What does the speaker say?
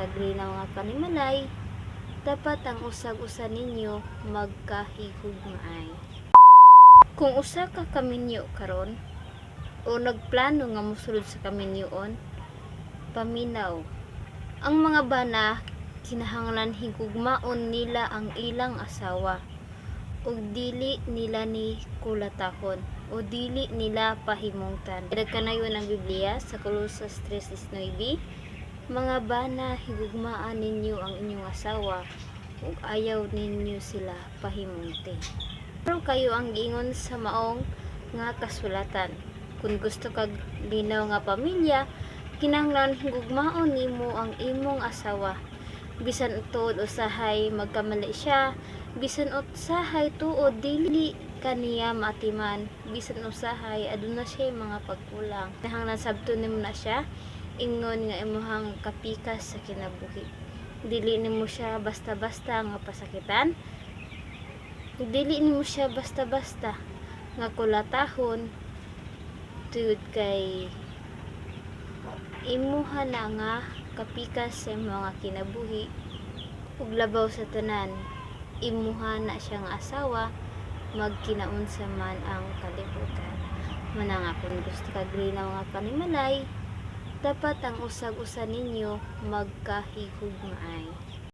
kagri na mga panimalay, dapat ang usag-usa ninyo magkahigugmaay. Kung usa ka kaminyo karon o nagplano nga mosulod sa kaminyoon, paminaw. Ang mga bana kinahanglan higugmaon nila ang ilang asawa ug dili nila ni kulatahon o dili nila pahimungtan. Nagkanayon ang Biblia sa Colosas 3:9, mga bana, higugmaan ninyo ang inyong asawa ug ayaw ninyo sila pahimungti. Pero kayo ang giingon sa maong nga kasulatan. Kung gusto kag linaw nga pamilya, kinahanglan higugmaon nimo ang imong asawa. Bisan tuod usahay magkamali siya, bisan usahay tuod dili kaniya maatiman, bisan usahay aduna siya mga pagkulang. Kinahanglan sabton nimo na siya ingon nga imuhang kapikas sa kinabuhi. Dili nimo siya basta-basta nga pasakitan. Dili nimo siya basta-basta nga kulatahon tuod kay imuha na nga kapikas sa mga kinabuhi ug labaw sa tanan, imuha na siyang asawa, magkinaunsa man ang kalibutan. Manang kung gusto kagri na mga panimalay, dapat ang usag-usa ninyo magkahigugmaay.